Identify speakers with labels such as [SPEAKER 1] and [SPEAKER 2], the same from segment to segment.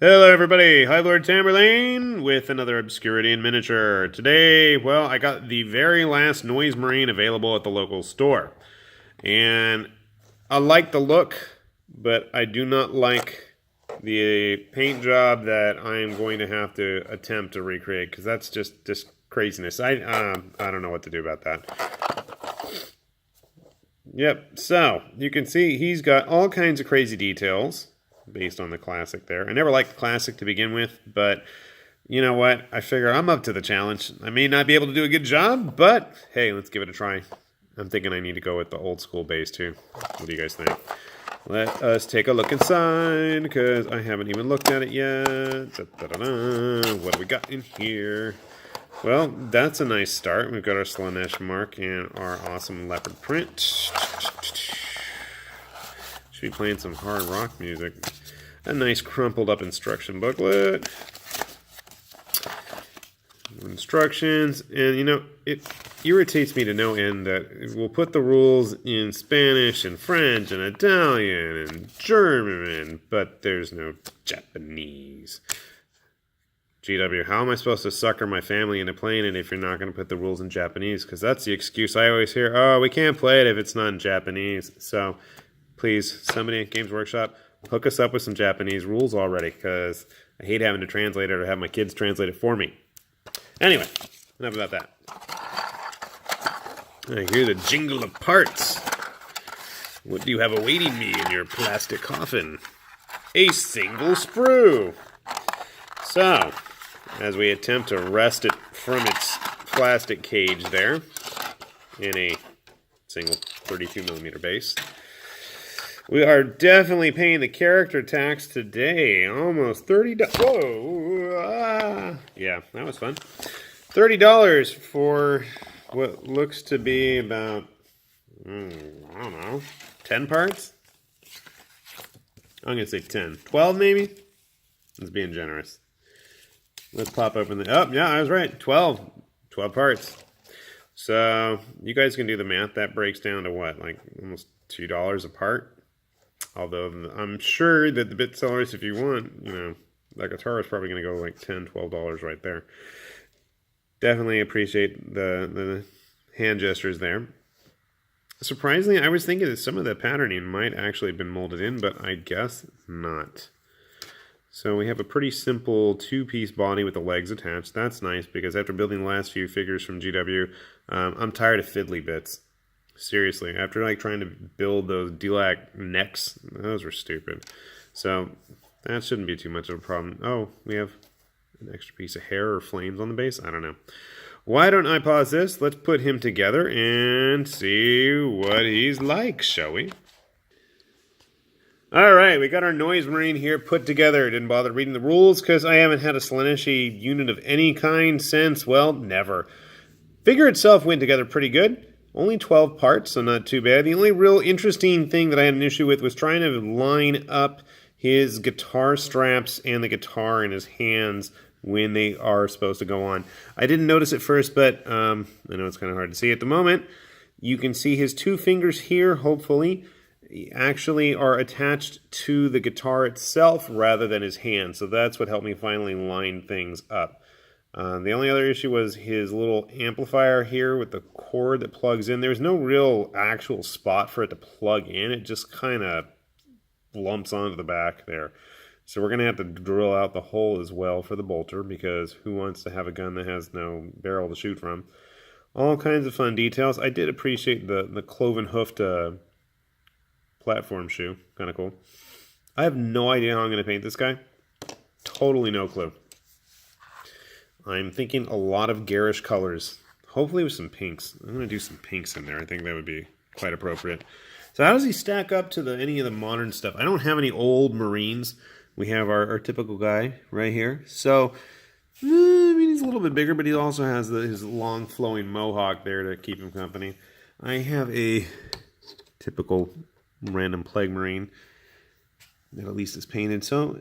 [SPEAKER 1] Hello everybody, High Lord Tamberlane with another Obscurity in Miniature. Today, well, I got the very last Noise Marine available at the local store. And I like the look, but I do not like the paint job that I am going to have to attempt to recreate, because that's just craziness. I don't know what to do about that. Yep, so you can see he's got all kinds of crazy details based on the classic there. I never liked the classic to begin with, but you know what? I figure I'm up to the challenge. I may not be able to do a good job, but hey, let's give it a try. I'm thinking I need to go with the old school base too. What do you guys think? Let us take a look inside, because I haven't even looked at it yet. What do we got in here? Well, that's a nice start. We've got our Slanesh mark and our awesome leopard print. Should be playing some hard rock music. A nice crumpled up instruction booklet. Instructions, and you know, it irritates me to no end that we'll put the rules in Spanish and French and Italian and German, but there's no Japanese. GW, how am I supposed to sucker my family into playing it if you're not going to put the rules in Japanese? Because that's the excuse I always hear. Oh, we can't play it if it's not in Japanese. So, please, somebody at Games Workshop, hook us up with some Japanese rules already, because I hate having to translate it or have my kids translate it for me. Anyway, enough about that. I hear the jingle of parts. What do you have awaiting me in your plastic coffin? A single sprue. So, as we attempt to wrest it from its plastic cage there in a single 32mm base, we are definitely paying the character tax today. Almost $30. Whoa! Yeah, that was fun. $30 for what looks to be about, I don't know, 10 parts? I'm going to say 10. 12 maybe? That's being generous. Let's pop open the... Oh, yeah, I was right. 12. 12 parts. So, you guys can do the math. That breaks down to what? Like almost $2 a part? Although, I'm sure that the bit sellers, if you want, you know, that guitar is probably going to go like $10, $12 right there. Definitely appreciate the hand gestures there. Surprisingly, I was thinking that some of the patterning might actually have been molded in, but I guess not. So we have a pretty simple two-piece body with the legs attached. That's nice, because after building the last few figures from GW, I'm tired of fiddly bits. Seriously, after like trying to build those DLAC necks, those were stupid. So that shouldn't be too much of a problem. Oh, we have an extra piece of hair or flames on the base? I don't know. Why don't I pause this? Let's put him together and see what he's like, shall we? Alright, we got our Noise Marine here put together. Didn't bother reading the rules because I haven't had a Slaneshi unit of any kind since, well, never. Figure itself went together pretty good. Only 12 parts, so not too bad. The only real interesting thing that I had an issue with was trying to line up his guitar straps and the guitar in his hands when they are supposed to go on. I didn't notice at first, but I know it's kind of hard to see at the moment. You can see his two fingers here, hopefully, actually are attached to the guitar itself rather than his hand. So that's what helped me finally line things up. The only other issue was his little amplifier here with the cord that plugs in. There's no real actual spot for it to plug in. It just kind of lumps onto the back there. So we're going to have to drill out the hole as well for the bolter, because who wants to have a gun that has no barrel to shoot from? All kinds of fun details. I did appreciate the cloven-hoofed platform shoe. Kind of cool. I have no idea how I'm going to paint this guy. Totally no clue. I'm thinking a lot of garish colors. Hopefully with some pinks. I'm going to do some pinks in there. I think that would be quite appropriate. So how does he stack up to any of the modern stuff? I don't have any old Marines. We have our typical guy right here. So, I mean, he's a little bit bigger, but he also has his long flowing mohawk there to keep him company. I have a typical random Plague Marine that at least is painted. So,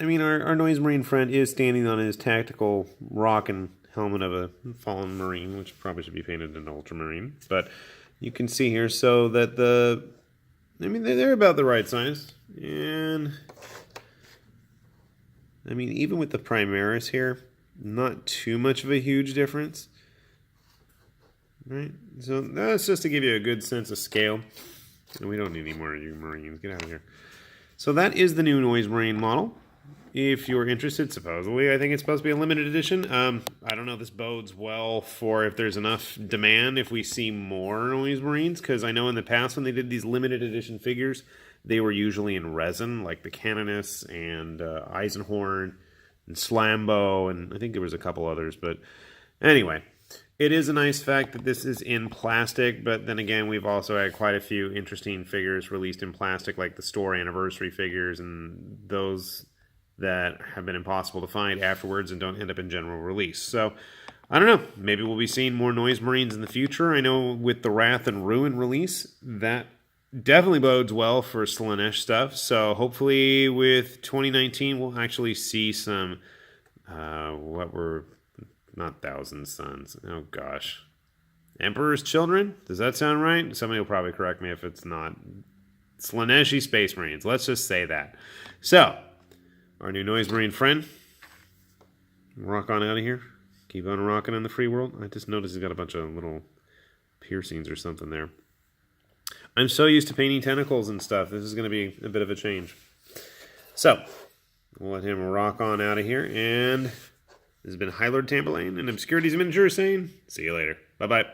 [SPEAKER 1] I mean, our Noise Marine friend is standing on his tactical rock and helmet of a fallen Marine, which probably should be painted in Ultramarine. But you can see here, so that I mean, they're about the right size. And I mean, even with the Primaris here, not too much of a huge difference. Right? So that's just to give you a good sense of scale. And we don't need any more of you Marines. Get out of here. So that is the new Noise Marine model. If you're interested, supposedly, I think it's supposed to be a limited edition. I don't know if this bodes well for if there's enough demand if we see more Noise Marines, because I know in the past when they did these limited edition figures, they were usually in resin, like the Canonus and Eisenhorn and Slambo, and I think there was a couple others. But anyway, it is a nice fact that this is in plastic, but then again, we've also had quite a few interesting figures released in plastic, like the store anniversary figures and those that have been impossible to find afterwards and don't end up in general release. So, I don't know. Maybe we'll be seeing more Noise Marines in the future. I know with the Wrath and Ruin release, that definitely bodes well for Slaanesh stuff. So, hopefully with 2019, we'll actually see some, what were, not Thousand Sons. Oh, gosh. Emperor's Children? Does that sound right? Somebody will probably correct me if it's not. Slaaneshi Space Marines. Let's just say that. So, our new Noise Marine friend. Rock on out of here. Keep on rocking in the free world. I just noticed he's got a bunch of little piercings or something there. I'm so used to painting tentacles and stuff. This is going to be a bit of a change. So, we'll let him rock on out of here. And this has been High Lord Tamberlane and Obscurities Miniature saying, see you later. Bye-bye.